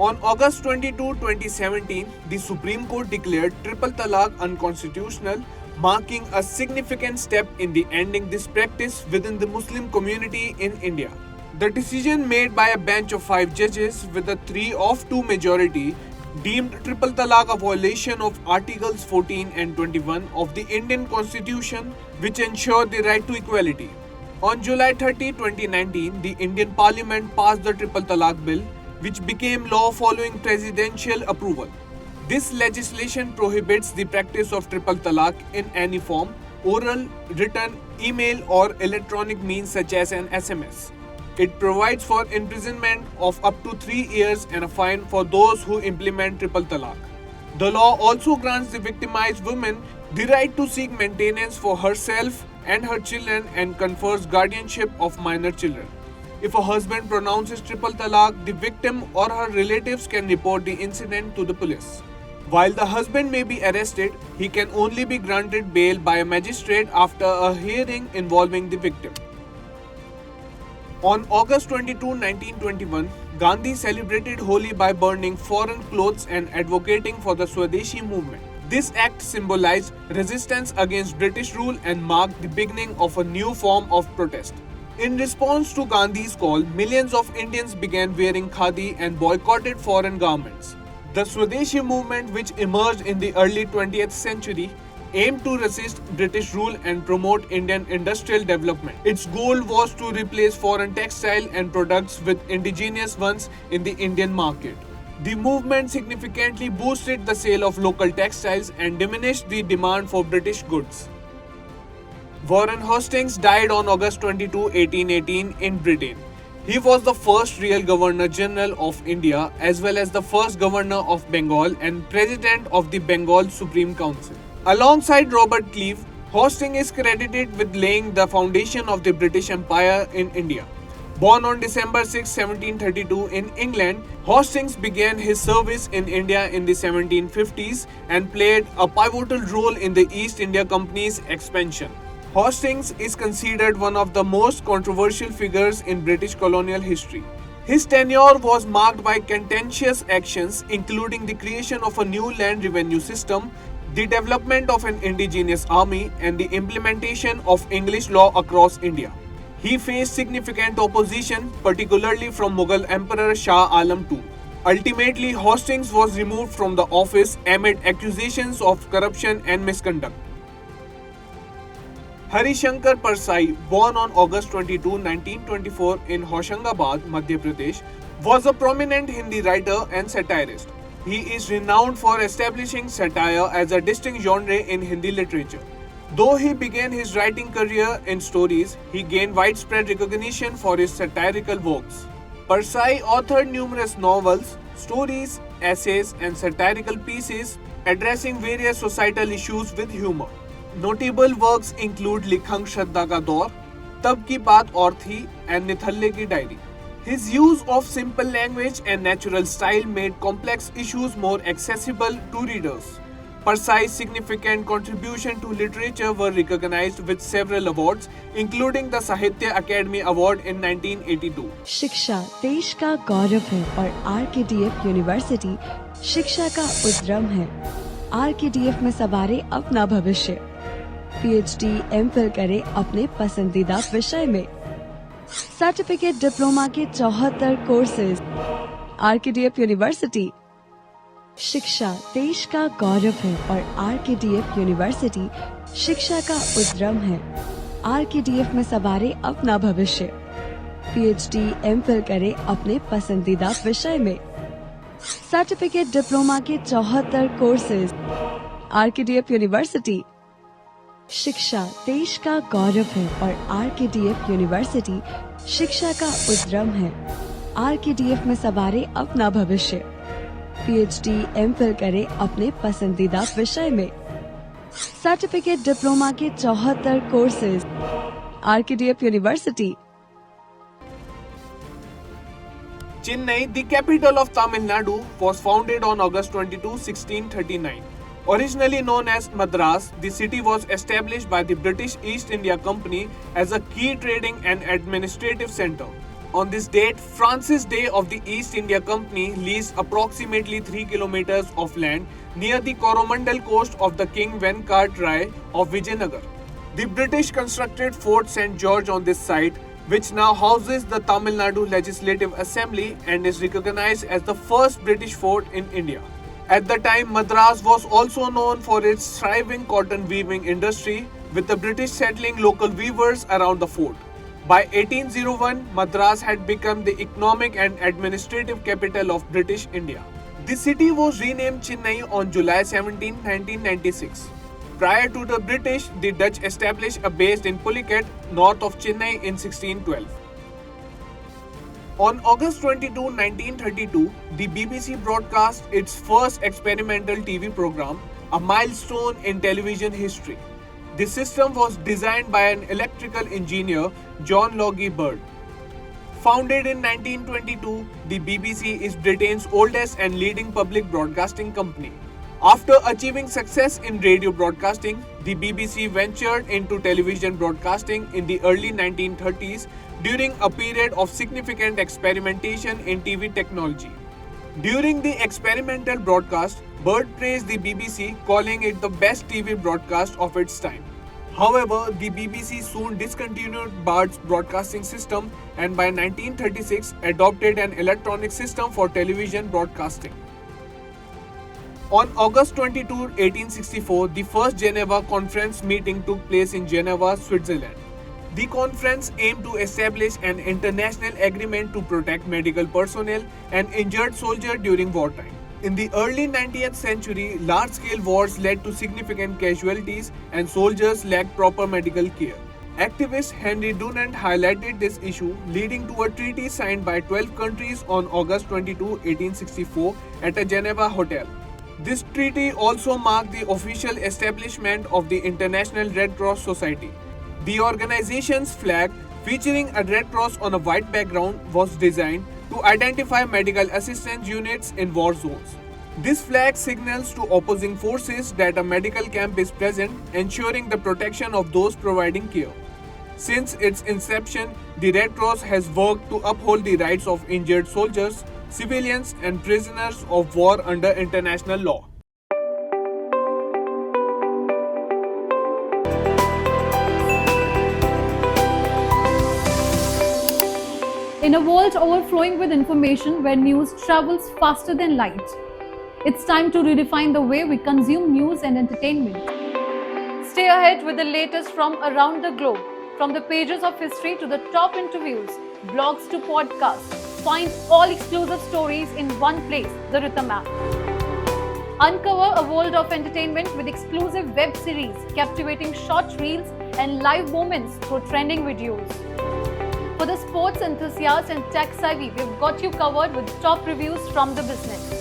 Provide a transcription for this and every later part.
On August 22, 2017, the Supreme Court declared triple talaq unconstitutional, marking a significant step in the ending this practice within the Muslim community in India. The decision made by a bench of 5 judges with a 3-2 majority deemed triple talaq a violation of Articles 14 and 21 of the Indian Constitution, which ensure the right to equality. On July 30, 2019, the Indian Parliament passed the Triple Talaq Bill, which became law following presidential approval. This legislation prohibits the practice of triple talaq in any form, oral, written, email, or electronic means such as an SMS. It provides for imprisonment of up to 3 years and a fine for those who implement triple talaq. The law also grants the victimized woman the right to seek maintenance for herself and her children and confers guardianship of minor children. If a husband pronounces triple talaq, the victim or her relatives can report the incident to the police. While the husband may be arrested, he can only be granted bail by a magistrate after a hearing involving the victim. On August 22, 1921, Gandhi celebrated Holi by burning foreign clothes and advocating for the Swadeshi movement. This act symbolized resistance against British rule and marked the beginning of a new form of protest. In response to Gandhi's call, millions of Indians began wearing khadi and boycotted foreign garments. The Swadeshi movement, which emerged in the early 20th century, aimed to resist British rule and promote Indian industrial development. Its goal was to replace foreign textile and products with indigenous ones in the Indian market. The movement significantly boosted the sale of local textiles and diminished the demand for British goods. Warren Hastings died on August 22, 1818 in Britain. He was the first real Governor General of India as well as the first Governor of Bengal and President of the Bengal Supreme Council. Alongside Robert Clive, Hastings is credited with laying the foundation of the British Empire in India. Born on December 6, 1732 in England, Hastings began his service in India in the 1750s and played a pivotal role in the East India Company's expansion. Hastings is considered one of the most controversial figures in British colonial history. His tenure was marked by contentious actions including the creation of a new land revenue system, the development of an indigenous army, and the implementation of English law across India. He faced significant opposition, particularly from Mughal Emperor Shah Alam II. Ultimately, Hastings was removed from the office amid accusations of corruption and misconduct. Harishankar Parsai, born on August 22, 1924 in Hoshangabad, Madhya Pradesh, was a prominent Hindi writer and satirist. He is renowned for establishing satire as a distinct genre in Hindi literature. Though he began his writing career in stories, he gained widespread recognition for his satirical works. Parsai authored numerous novels, stories, essays, and satirical pieces addressing various societal issues with humor. Notable works include Likhang Shraddha Ka Daur, Tab Ki Baat Aur Thi, and Nithalle Ki Diary. His use of simple language and natural style made complex issues more accessible to readers. Parsai's significant contribution to literature were recognized with several awards, including the Sahitya Akademi Award in 1982. शिक्षा देश का गौरव है और RKDF university शिक्षा का उद्यम है। RKDF में सवारे अपना भविष्य। PhD, MPhil करे अपने पसंदीदा विषय में। सर्टिफिकेट डिप्लोमा के 74 कोर्सेज। RKDF university. शिक्षा देश का गौरव है और RKDF यूनिवर्सिटी शिक्षा का उद्यम है। RKDF में सवारे अपना भविष्य। PhD, MPhil करे अपने पसंदीदा विषय में। सर्टिफिकेट डिप्लोमा के 74 कोर्सेज। RKDF university. शिक्षा देश का गौरव है और RKDF यूनिवर्सिटी शिक्षा का उद्यम है। RKDF में सवारे अपना भविष्य। PhD, MPhil करे अपने पसंदीदा विषय में। सर्टिफिकेट डिप्लोमा के 74 courses. RKDF university. Chennai, the capital of Tamil Nadu, was founded on August 22, 1639. Originally known as Madras, the city was established by the British East India Company as a key trading and administrative center. On this date, Francis Day of the East India Company leased approximately 3 kilometers of land near the Coromandel coast of the King Venkat Rai of Vijayanagar. The British constructed Fort St. George on this site, which now houses the Tamil Nadu Legislative Assembly and is recognized as the first British fort in India. At the time, Madras was also known for its thriving cotton weaving industry, with the British settling local weavers around the fort. By 1801, Madras had become the economic and administrative capital of British India. The city was renamed Chennai on July 17, 1996. Prior to the British, the Dutch established a base in Pulicat, north of Chennai in 1612. On August 22, 1932, the BBC broadcast its first experimental TV program, a milestone in television history. The system was designed by an electrical engineer, John Logie Baird. Founded in 1922, the BBC is Britain's oldest and leading public broadcasting company. After achieving success in radio broadcasting, the BBC ventured into television broadcasting in the early 1930s during a period of significant experimentation in TV technology. During the experimental broadcast, Baird praised the BBC, calling it the best TV broadcast of its time. However, the BBC soon discontinued Baird's broadcasting system and by 1936 adopted an electronic system for television broadcasting. On August 22, 1864, the first Geneva Conference meeting took place in Geneva, Switzerland. The conference aimed to establish an international agreement to protect medical personnel and injured soldiers during wartime. In the early 20th century, large-scale wars led to significant casualties and soldiers lacked proper medical care. Activist Henry Dunant highlighted this issue, leading to a treaty signed by 12 countries on August 22, 1864 at a Geneva hotel. This treaty also marked the official establishment of the International Red Cross Society. The organization's flag, featuring a red cross on a white background, was designed to identify medical assistance units in war zones. This flag signals to opposing forces that a medical camp is present, ensuring the protection of those providing care. Since its inception, the Red Cross has worked to uphold the rights of injured soldiers, civilians, and prisoners of war under international law. In a world overflowing with information where news travels faster than light, it's time to redefine the way we consume news and entertainment. Stay ahead with the latest from around the globe, from the pages of history to the top interviews, blogs to podcasts. Find all exclusive stories in one place, the Rhythm app. Uncover a world of entertainment with exclusive web series, captivating short reels, and live moments through trending videos. For the sports enthusiast and tech savvy, we've got you covered with top reviews from the business.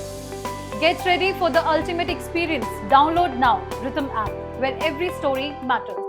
Get ready for the ultimate experience. Download now, Rhythm app, where every story matters.